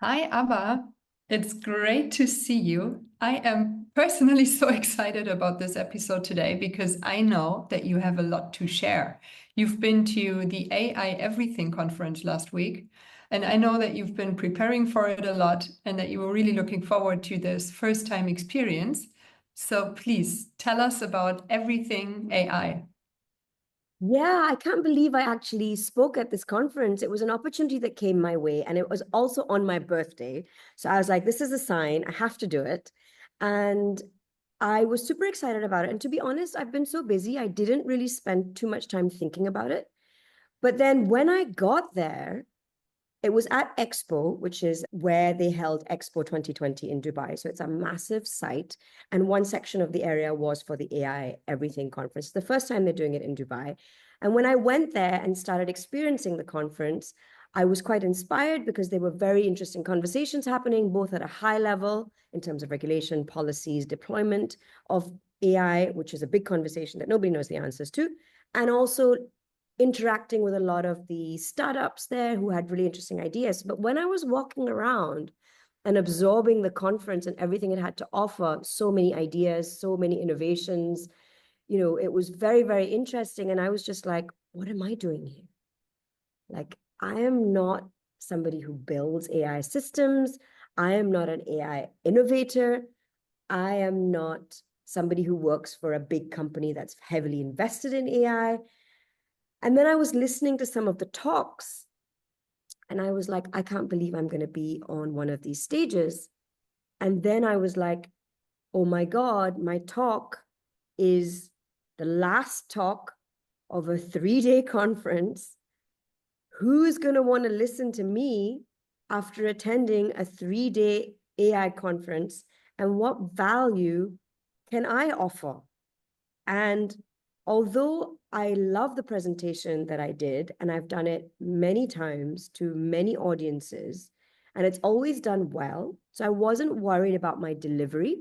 Hi, Abha. It's great to see you. I am personally so excited about this episode today because I know that you have a lot to share. You've been to the AI Everything conference last week, and I know that you've been preparing for it a lot and that you were really looking forward to this first time experience. So please tell us about everything AI. Yeah, I can't believe I actually spoke at this conference. It was an opportunity that came my way, and it was also on my birthday. So I was like, this is a sign, I have to do it. And I was super excited about it. And to be honest, I've been so busy, I didn't really spend too much time thinking about it. But then when I got there, it was at Expo, which is where they held Expo 2020 in Dubai. So it's a massive site. And one section of the area was for the AI Everything conference. It's the first time they're doing it in Dubai. And when I went there and started experiencing the conference, I was quite inspired because there were very interesting conversations happening, both at a high level in terms of regulation, policies, deployment of AI, which is a big conversation that nobody knows the answers to, and also interacting with a lot of the startups there who had really interesting ideas. But when I was walking around and absorbing the conference and everything it had to offer, so many ideas, so many innovations, it was very, very interesting. And I was just like, what am I doing here? Like, I am not somebody who builds AI systems. I am not an AI innovator. I am not somebody who works for a big company that's heavily invested in AI. And then I was listening to some of the talks and I was like, I can't believe I'm going to be on one of these stages. And then I was like, oh my God, my talk is the last talk of a 3-day conference. Who's going to want to listen to me after attending a 3-day AI conference? And what value can I offer? And although I love the presentation that I did, and I've done it many times to many audiences, and it's always done well, so I wasn't worried about my delivery.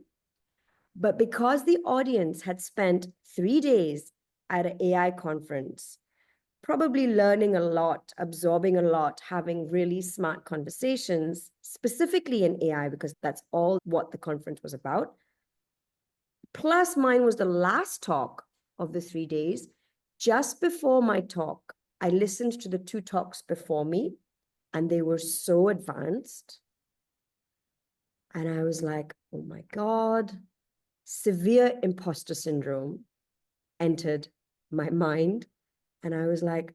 But because the audience had spent 3 days at an AI conference, probably learning a lot, absorbing a lot, having really smart conversations, specifically in AI, because that's all what the conference was about. Plus, mine was the last talk of the 3 days. Just before my talk, I listened to the two talks before me, and they were so advanced. And I was like, oh my God, severe imposter syndrome entered my mind. And I was like,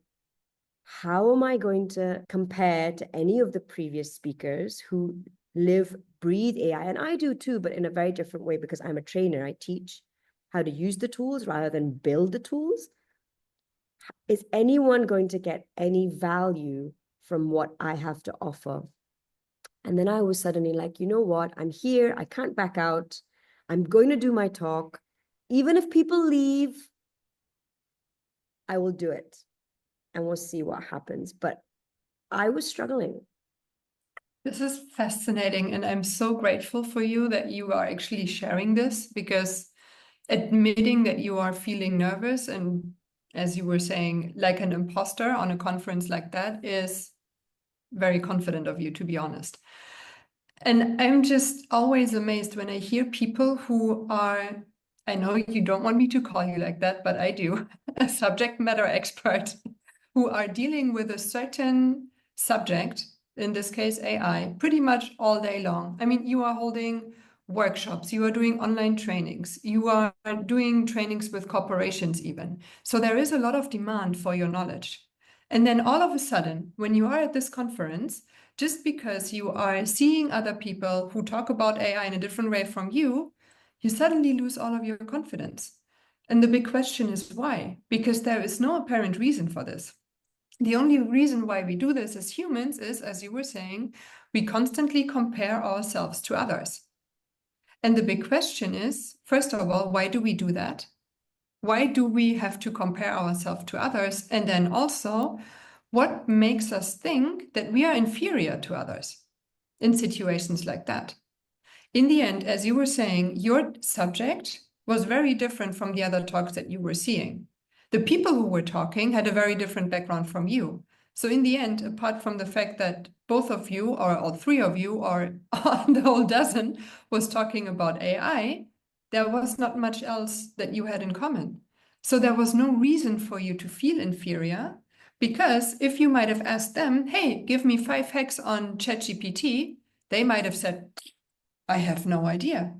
how am I going to compare to any of the previous speakers who live, breathe AI? And I do too, but in a very different way because I'm a trainer. I teach how to use the tools rather than build the tools. Is anyone going to get any value from what I have to offer? And then I was suddenly like, you know what? I'm here. I can't back out. I'm going to do my talk. Even if people leave, I will do it and we'll see what happens. But I was struggling. This is fascinating, and I'm so grateful for you that you are actually sharing this because admitting that you are feeling nervous and, as you were saying, like an imposter on a conference like that is very confident of you, to be honest. And I'm just always amazed when I hear people who are, I know you don't want me to call you like that, but I do, a subject matter expert who are dealing with a certain subject, in this case AI, pretty much all day long. I mean, you are holding workshops, you are doing online trainings, you are doing trainings with corporations even. So there is a lot of demand for your knowledge. And then all of a sudden, when you are at this conference, just because you are seeing other people who talk about AI in a different way from you suddenly lose all of your confidence. And the big question is why? Because there is no apparent reason for this. The only reason why we do this as humans is, as you were saying, we constantly compare ourselves to others. And the big question is, first of all, why do we do that? Why do we have to compare ourselves to others? And then also, what makes us think that we are inferior to others in situations like that? In the end, as you were saying, your subject was very different from the other talks that you were seeing. The people who were talking had a very different background from you. So in the end, apart from the fact that both of you or all three of you or the whole dozen was talking about AI, there was not much else that you had in common. So there was no reason for you to feel inferior, because if you might have asked them, hey, give me 5 hacks on ChatGPT, they might have said, I have no idea.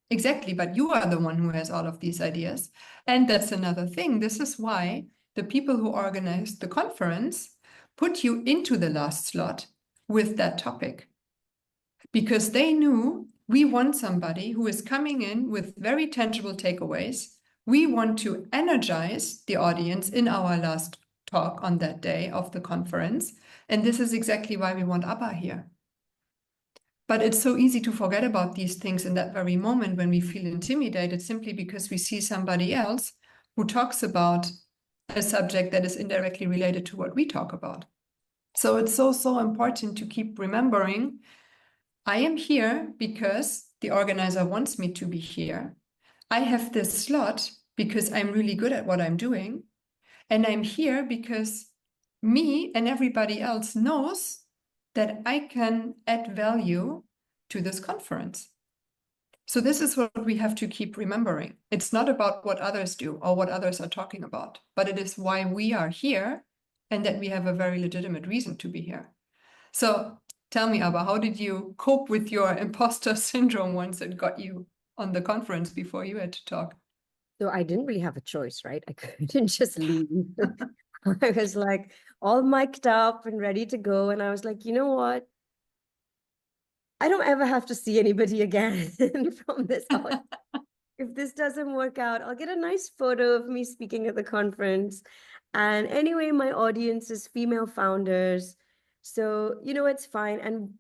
Exactly, but you are the one who has all of these ideas. And that's another thing. This is why the people who organized the conference put you into the last slot with that topic, because they knew we want somebody who is coming in with very tangible takeaways. We want to energize the audience in our last talk on that day of the conference. And this is exactly why we want Abha here. But it's so easy to forget about these things in that very moment when we feel intimidated, simply because we see somebody else who talks about a subject that is indirectly related to what we talk about. So it's so important to keep remembering, I am here because the organizer wants me to be here. I have this slot because I'm really good at what I'm doing. And I'm here because me and everybody else knows that I can add value to this conference. So this is what we have to keep remembering. It's not about what others do or what others are talking about, but it is why we are here and that we have a very legitimate reason to be here. So tell me, Abba, how did you cope with your imposter syndrome once it got you on the conference before you had to talk? So I didn't really have a choice, right? I couldn't just leave. I was like all mic'd up and ready to go. And I was like, you know what? I don't ever have to see anybody again from this out. If this doesn't work out, I'll get a nice photo of me speaking at the conference. And anyway, my audience is female founders. So, it's fine. And,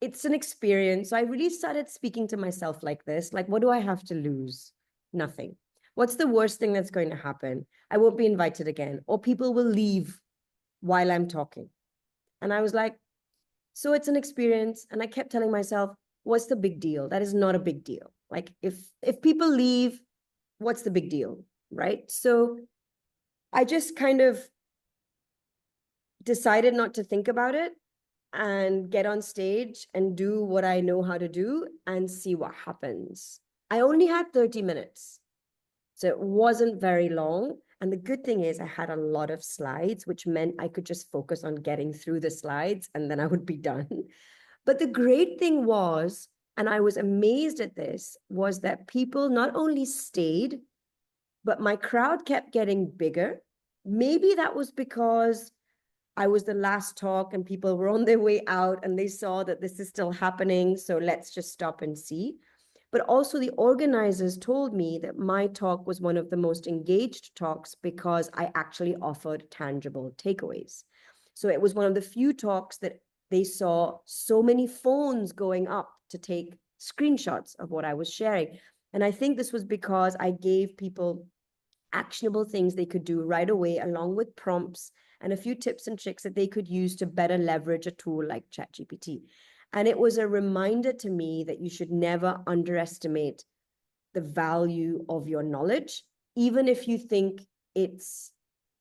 it's an experience. So I really started speaking to myself like this, like, what do I have to lose? Nothing. What's the worst thing that's going to happen? I won't be invited again, or people will leave while I'm talking. And I was like, so it's an experience. And I kept telling myself, what's the big deal? That is not a big deal. Like if people leave, what's the big deal? Right. So I just kind of decided not to think about it and get on stage and do what I know how to do and see what happens. I only had 30 minutes. So it wasn't very long. And the good thing is I had a lot of slides, which meant I could just focus on getting through the slides and then I would be done. But the great thing was, and I was amazed at this, was that people not only stayed, but my crowd kept getting bigger. Maybe that was because I was the last talk and people were on their way out and they saw that this is still happening. So let's just stop and see. But also the organizers told me that my talk was one of the most engaged talks because I actually offered tangible takeaways. So it was one of the few talks that they saw so many phones going up to take screenshots of what I was sharing. And I think this was because I gave people actionable things they could do right away, along with prompts and a few tips and tricks that they could use to better leverage a tool like ChatGPT. And it was a reminder to me that you should never underestimate the value of your knowledge, even if you think it's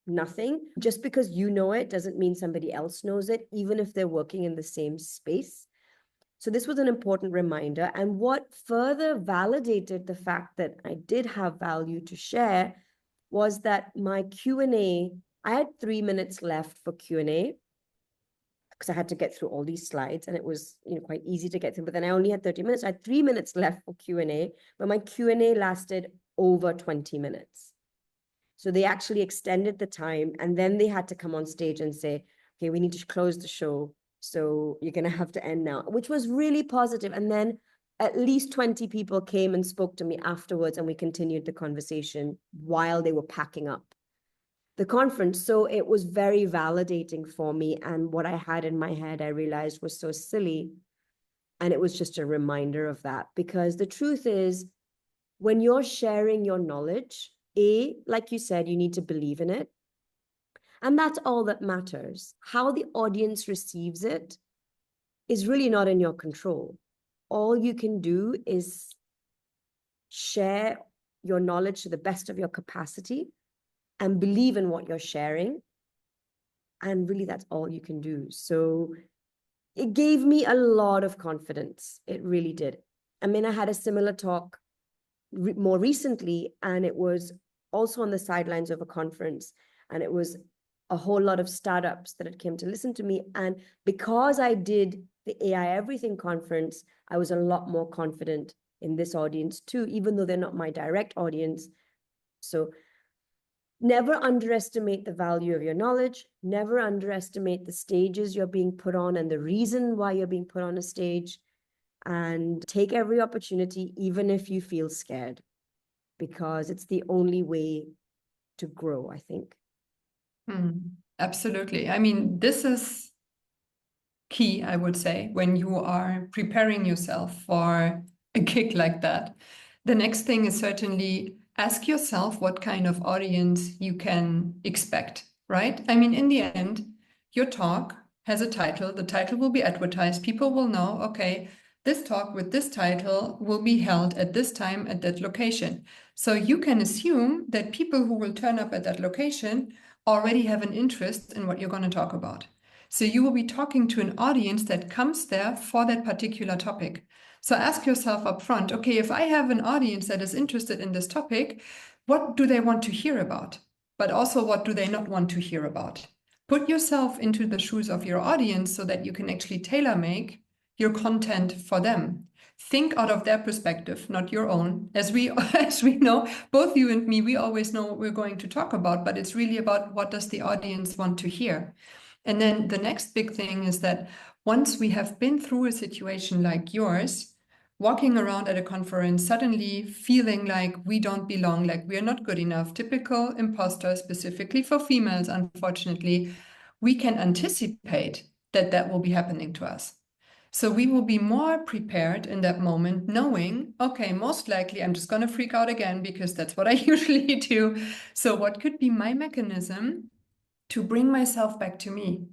nothing. Just because you know it doesn't mean somebody else knows it, even if they're working in the same space. So this was an important reminder. And what further validated the fact that I did have value to share was that my Q&A, I had 3 minutes left for Q&A because I had to get through all these slides and it was quite easy to get through, but then I only had 30 minutes. I had 3 minutes left for Q&A, but my Q&A lasted over 20 minutes. So they actually extended the time and then they had to come on stage and say, okay, we need to close the show. So you're going to have to end now, which was really positive. And then at least 20 people came and spoke to me afterwards and we continued the conversation while they were packing up the conference. So it was very validating for me. And what I had in my head, I realized was so silly. And it was just a reminder of that, because the truth is, when you're sharing your knowledge, like you said, you need to believe in it. And that's all that matters. How the audience receives it is really not in your control. All you can do is share your knowledge to the best of your capacity and believe in what you're sharing. And really, that's all you can do. So it gave me a lot of confidence. It really did. I mean, I had a similar talk more recently, and it was also on the sidelines of a conference, and it was a whole lot of startups that had came to listen to me. And because I did the AI Everything conference, I was a lot more confident in this audience too, even though they're not my direct audience. So never underestimate the value of your knowledge. Never underestimate the stages you're being put on and the reason why you're being put on a stage. And take every opportunity, even if you feel scared, because it's the only way to grow, I think. Absolutely. I mean, this is key, I would say, when you are preparing yourself for a gig like that. The next thing is certainly ask yourself what kind of audience you can expect, right? I mean, in the end, your talk has a title. The title will be advertised. People will know, okay, this talk with this title will be held at this time at that location. So you can assume that people who will turn up at that location already have an interest in what you're going to talk about. So you will be talking to an audience that comes there for that particular topic. So ask yourself up front, okay, if I have an audience that is interested in this topic, what do they want to hear about? But also, what do they not want to hear about? Put yourself into the shoes of your audience so that you can actually tailor make your content for them. Think out of their perspective, not your own. As we as we know, both you and me, we always know what we're going to talk about, but it's really about what does the audience want to hear. And then the next big thing is that once we have been through a situation like yours, walking around at a conference, suddenly feeling like we don't belong, like we're not good enough, typical imposter, specifically for females, unfortunately, we can anticipate that that will be happening to us. So we will be more prepared in that moment, knowing, okay, most likely I'm just going to freak out again because that's what I usually do. So, what could be my mechanism to bring myself back to me?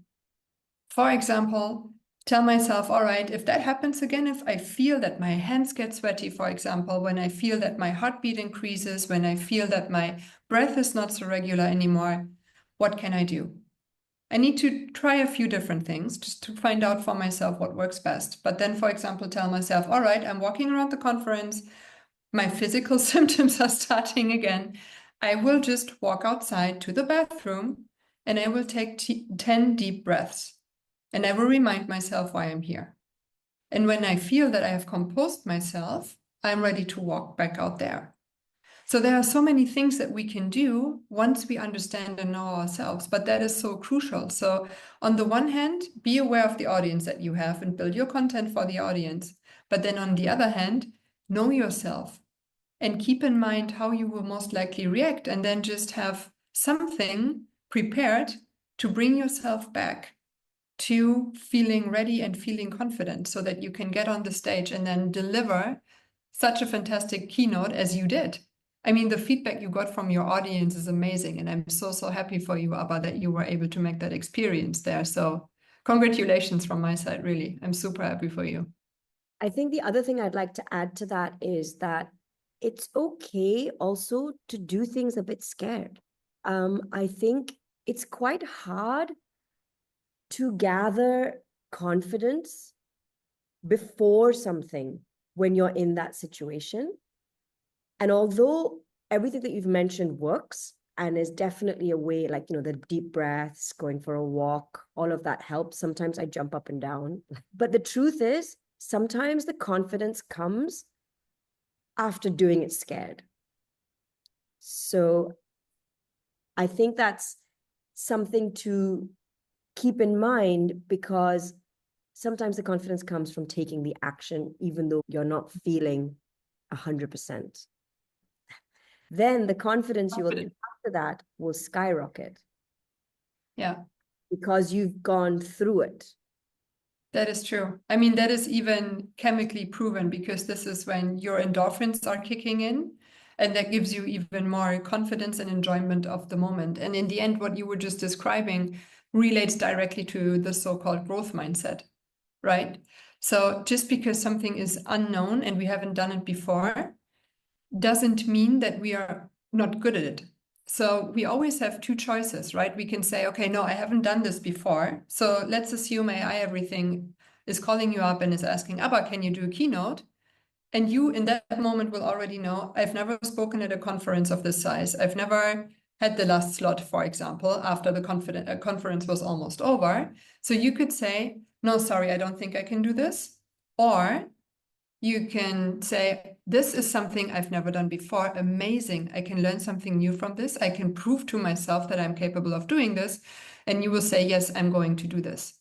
For example, tell myself, all right, if that happens again, if I feel that my hands get sweaty, for example, when I feel that my heartbeat increases, when I feel that my breath is not so regular anymore, what can I do? I need to try a few different things just to find out for myself what works best. But then, for example, tell myself, all right, I'm walking around the conference, my physical symptoms are starting again. I will just walk outside to the bathroom and I will take 10 deep breaths. And I will remind myself why I'm here. And when I feel that I have composed myself, I'm ready to walk back out there. So there are so many things that we can do once we understand and know ourselves, but that is so crucial. So on the one hand, be aware of the audience that you have and build your content for the audience. But then on the other hand, know yourself and keep in mind how you will most likely react, and then just have something prepared to bring yourself back to feeling ready and feeling confident so that you can get on the stage and then deliver such a fantastic keynote as you did. I mean, the feedback you got from your audience is amazing. And I'm so, so happy for you, Abba, that you were able to make that experience there. So congratulations from my side, really. I'm super happy for you. I think the other thing I'd like to add to that is that it's okay also to do things a bit scared. I think it's quite hard to gather confidence before something when you're in that situation. And although everything that you've mentioned works and is definitely a way, like, the deep breaths, going for a walk, all of that helps. Sometimes I jump up and down. But the truth is, sometimes the confidence comes after doing it scared. So I think that's something to keep in mind, because sometimes the confidence comes from taking the action, even though you're not feeling 100%. Then the confidence you will get after that will skyrocket. Yeah. Because you've gone through it. That is true. I mean, that is even chemically proven, because this is when your endorphins are kicking in, and that gives you even more confidence and enjoyment of the moment. And in the end, what you were just describing relates directly to the so-called growth mindset, right? So just because something is unknown and we haven't done it before doesn't mean that we are not good at it. So we always have two choices, right? We can say, okay, no, I haven't done this before. So let's assume AI everything is calling you up and is asking, Abba, can you do a keynote? And you in that moment will already know, I've never spoken at a conference of this size. I've never had the last slot, for example, after the conference was almost over. So you could say, no, sorry, I don't think I can do this. Or you can say, this is something I've never done before. Amazing. I can learn something new from this. I can prove to myself that I'm capable of doing this. And you will say, yes, I'm going to do this.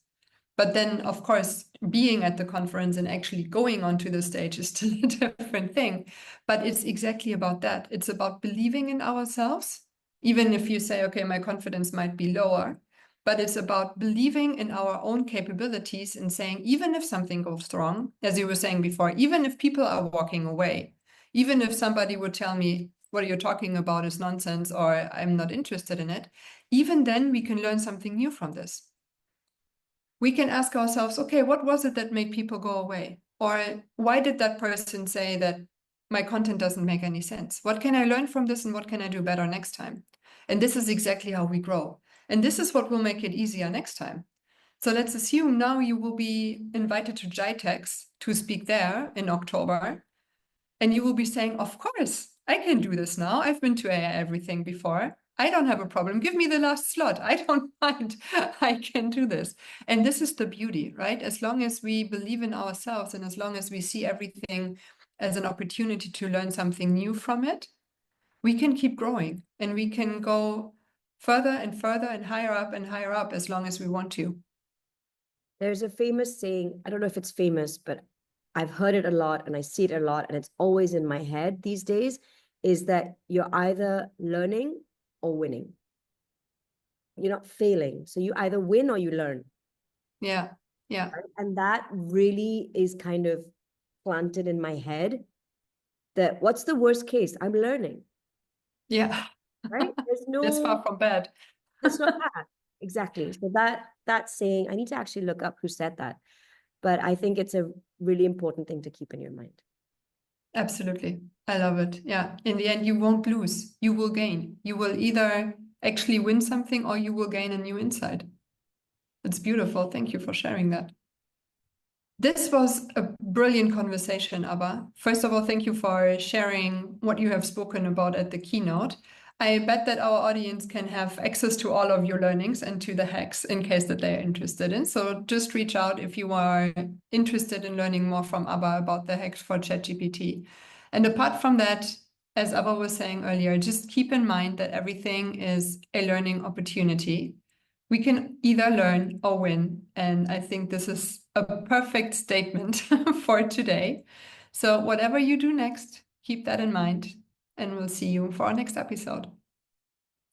But then, of course, being at the conference and actually going onto the stage is still a different thing. But it's exactly about that. It's about believing in ourselves, even if you say, okay, my confidence might be lower. But it's about believing in our own capabilities and saying, even if something goes wrong, as you were saying before, even if people are walking away, even if somebody would tell me, what you're talking about is nonsense or I'm not interested in it, even then we can learn something new from this. We can ask ourselves, okay, what was it that made people go away? Or why did that person say that my content doesn't make any sense? What can I learn from this and what can I do better next time? And this is exactly how we grow. And this is what will make it easier next time. So let's assume now you will be invited to GITEX to speak there in October. And you will be saying, of course, I can do this now. I've been to AI everything before. I don't have a problem. Give me the last slot. I don't mind. I can do this. And this is the beauty, right? As long as we believe in ourselves and as long as we see everything as an opportunity to learn something new from it, we can keep growing and we can go further and higher up as long as we want to. There's a famous saying, I don't know if it's famous, but I've heard it a lot and I see it a lot, and it's always in my head these days, is that you're either learning or winning. You're not failing. So you either win or you learn. Yeah. Yeah. Right? And that really is kind of planted in my head, that what's the worst case? I'm learning. Yeah. Right? That's far from bad. That's not bad. Exactly. So that saying, I need to actually look up who said that. But I think it's a really important thing to keep in your mind. Absolutely. I love it. Yeah. In the end, you won't lose. You will gain. You will either actually win something or you will gain a new insight. It's beautiful. Thank you for sharing that. This was a brilliant conversation, Abba. First of all, thank you for sharing what you have spoken about at the keynote. I bet that our audience can have access to all of your learnings and to the hacks in case that they're interested in. So just reach out if you are interested in learning more from Abba about the hacks for ChatGPT. And apart from that, as Abba was saying earlier, just keep in mind that everything is a learning opportunity. We can either learn or win. And I think this is a perfect statement for today. So, whatever you do next, keep that in mind. And we'll see you for our next episode.